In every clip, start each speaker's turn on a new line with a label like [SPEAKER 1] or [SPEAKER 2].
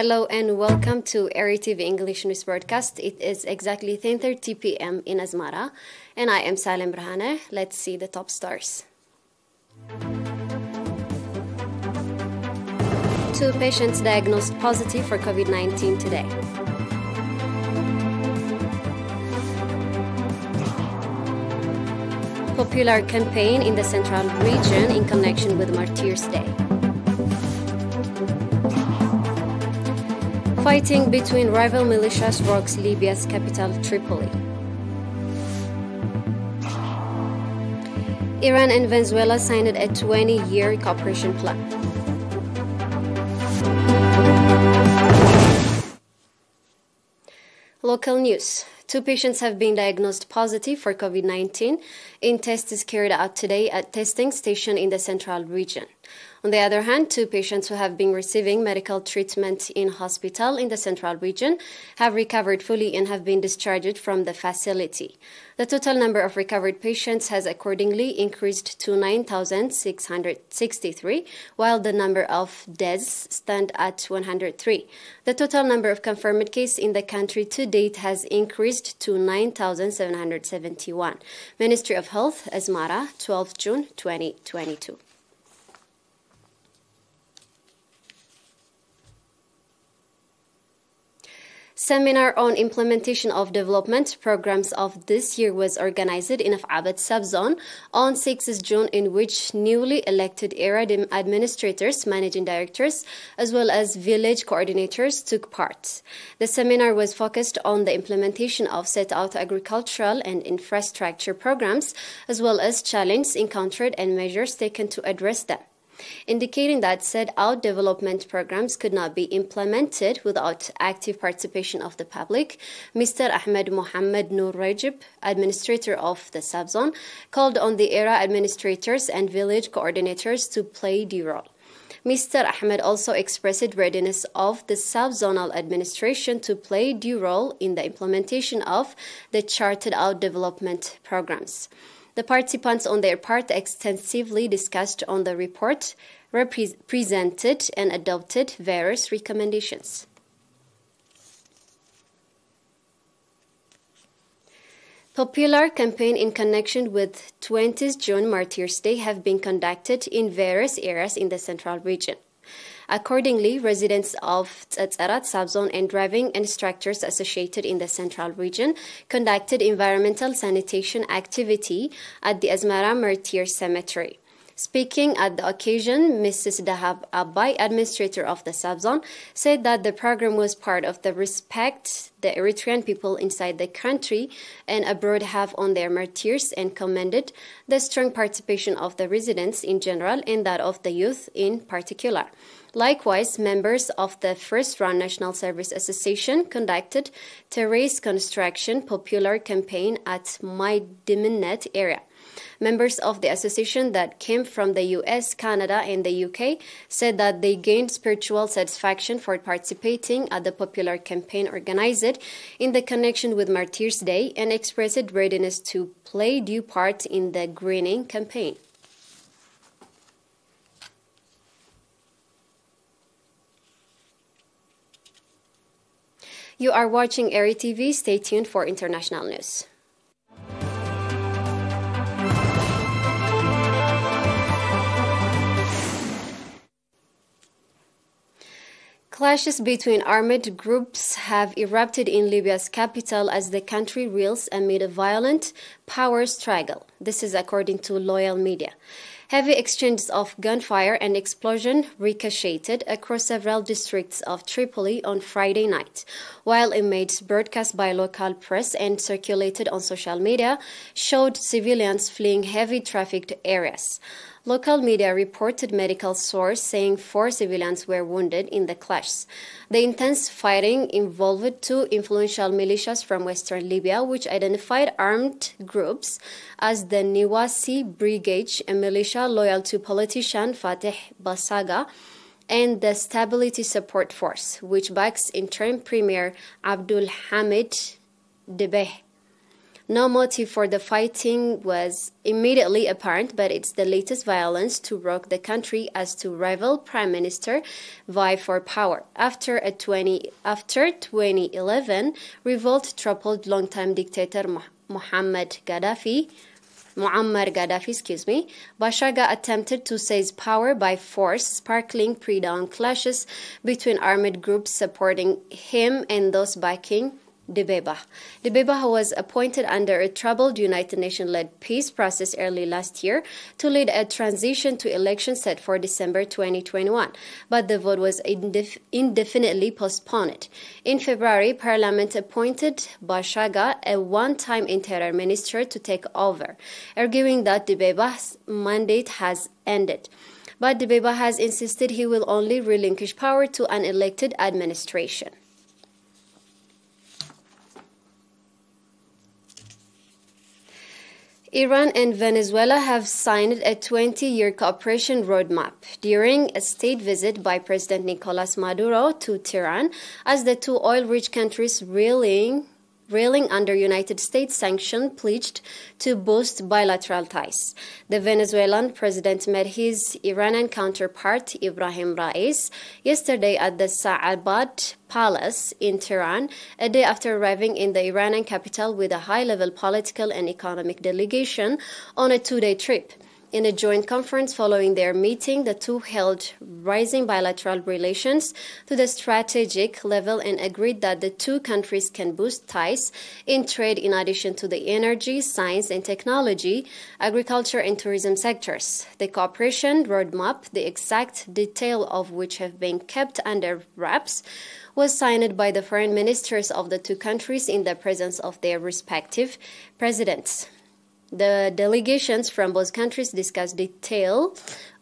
[SPEAKER 1] Hello and welcome to ERi-TV English News Broadcast. It is exactly 10:30 p.m. in Asmara, and I am Salem Brahane. Let's see the top stars. 2 patients diagnosed positive for COVID-19 today. Popular campaign in the Central Region in connection with Martyrs' Day. Fighting between rival militias rocks Libya's capital, Tripoli. Iran and Venezuela signed a 20-year cooperation plan. Local news. 2 patients have been diagnosed positive for COVID-19 in tests carried out today at testing station in the Central Region. On the other hand, 2 patients who have been receiving medical treatment in hospital in the Central Region have recovered fully and have been discharged from the facility. The total number of recovered patients has accordingly increased to 9,663, while the number of deaths stand at 103. The total number of confirmed cases in the country to date has increased to 9,771. Ministry of Health, Asmara, 12 June 2022. Seminar on implementation of development programs of this year was organized in Af'abat subzone on 6 June, in which newly elected ERi administrators, managing directors, as well as village coordinators took part. The seminar was focused on the implementation of set-out agricultural and infrastructure programs, as well as challenges encountered and measures taken to address them, indicating that set-out development programs could not be implemented without active participation of the public. Mr. Ahmed Mohammed Noor Rajib, administrator of the subzone, called on the ERA administrators and village coordinators to play the role. Mr. Ahmed also expressed readiness of the subzonal administration to play the role in the implementation of the charted-out development programs. The participants on their part extensively discussed on the report, presented and adopted various recommendations. Popular campaign in connection with 20th June Martyrs' Day have been conducted in various areas in the Central Region. Accordingly, residents of Tsatsarat subzone and driving instructors associated in the Central Region conducted environmental sanitation activity at the Asmara Martyr Cemetery. Speaking at the occasion, Mrs. Dahab Abbay, administrator of the subzone, said that the program was part of the respect the Eritrean people inside the country and abroad have on their martyrs, and commended the strong participation of the residents in general and that of the youth in particular. Likewise, members of the First Round National Service Association conducted terrace construction popular campaign at My Diminnet area. Members of the association that came from the US, Canada, and the UK said that they gained spiritual satisfaction for participating at the popular campaign organized in the connection with Martyrs' Day and expressed readiness to play due part in the greening campaign. You are watching ERi-TV. Stay tuned for international news. Clashes between armed groups have erupted in Libya's capital as the country reels amid a violent power struggle. This is according to local media. Heavy exchanges of gunfire and explosion ricocheted across several districts of Tripoli on Friday night, while images broadcast by local press and circulated on social media showed civilians fleeing heavy trafficked areas. Local media reported medical sources saying 4 civilians were wounded in the clashes. The intense fighting involved 2 influential militias from western Libya, which identified armed groups as the Niwasi Brigade, a militia loyal to politician Fateh Basaga, and the Stability Support Force, which backs interim Premier Abdul Hamid Debeh. No motive for the fighting was immediately apparent, but it's the latest violence to rock the country as two rival prime ministers vie for power. After 2011 revolt toppled longtime dictator Muammar Gaddafi, Bashagha attempted to seize power by force, sparkling pre-dawn clashes between armed groups supporting him and those backing Dibeba. Dibeba was appointed under a troubled United Nations-led peace process early last year to lead a transition to elections set for December 2021, but the vote was indefinitely postponed. In February, Parliament appointed Bashagha, a one-time interior minister, to take over, arguing that Dibeba's mandate has ended. But Dibeba has insisted he will only relinquish power to an elected administration. Iran and Venezuela have signed a 20-year cooperation roadmap during a state visit by President Nicolas Maduro to Tehran, as the two oil-rich countries railing under United States sanctions pledged to boost bilateral ties. The Venezuelan president met his Iranian counterpart Ibrahim Rais yesterday at the Sa'abat Palace in Tehran, a day after arriving in the Iranian capital with a high-level political and economic delegation on a two-day trip. In a joint conference following their meeting, the two held rising bilateral relations to the strategic level and agreed that the two countries can boost ties in trade in addition to the energy, science and technology, agriculture and tourism sectors. The cooperation roadmap, the exact detail of which have been kept under wraps, was signed by the foreign ministers of the two countries in the presence of their respective presidents. The delegations from both countries discussed detail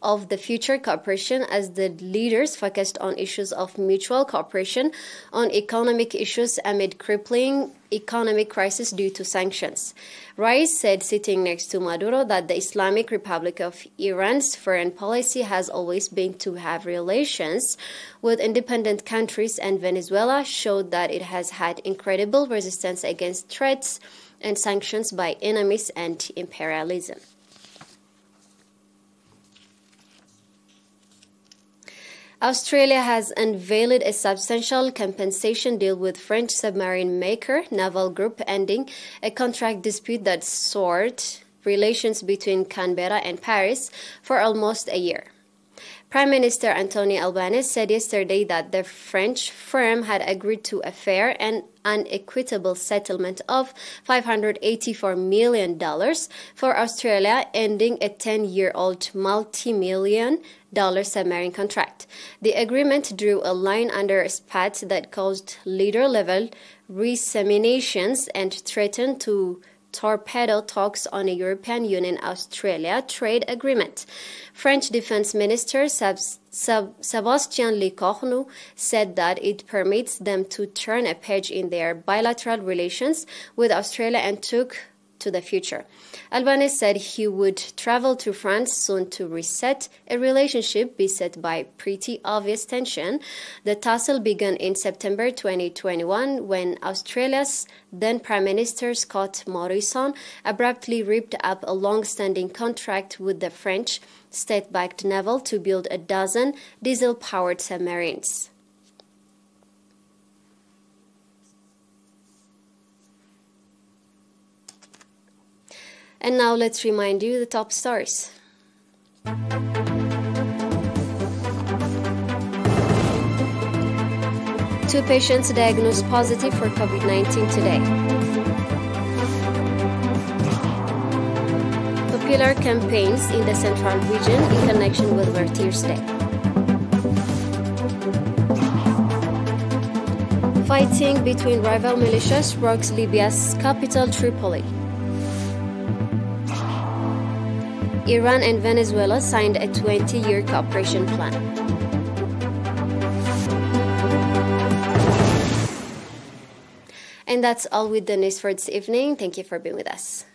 [SPEAKER 1] of the future cooperation as the leaders focused on issues of mutual cooperation on economic issues amid crippling economic crisis due to sanctions. Rais said, sitting next to Maduro, that the Islamic Republic of Iran's foreign policy has always been to have relations with independent countries, and Venezuela showed that it has had incredible resistance against threats and sanctions by enemies and imperialism. Australia has unveiled a substantial compensation deal with French submarine maker Naval Group, ending a contract dispute that soured relations between Canberra and Paris for almost a year. Prime Minister Anthony Albanese said yesterday that the French firm had agreed to a fair and unequitable settlement of $584 million for Australia, ending a 10-year-old multi-million-dollar submarine contract. The agreement drew a line under a spat that caused leader-level recriminations and threatened to torpedo talks on a European Union-Australia trade agreement. French Defense Minister Sébastien Lecornu said that it permits them to turn a page in their bilateral relations with Australia and took to the future. Albanese said he would travel to France soon to reset a relationship beset by pretty obvious tension. The tussle began in September 2021 when Australia's then Prime Minister Scott Morrison abruptly ripped up a long-standing contract with the French state-backed naval to build a dozen diesel-powered submarines. And now let's remind you the top stories. Two patients diagnosed positive for COVID-19 today. Popular campaigns in the central region in connection with Martyrs' Day. Fighting between rival militias rocks Libya's capital Tripoli. Iran and Venezuela signed a 20-year cooperation plan. And that's all with the news for this evening. Thank you for being with us.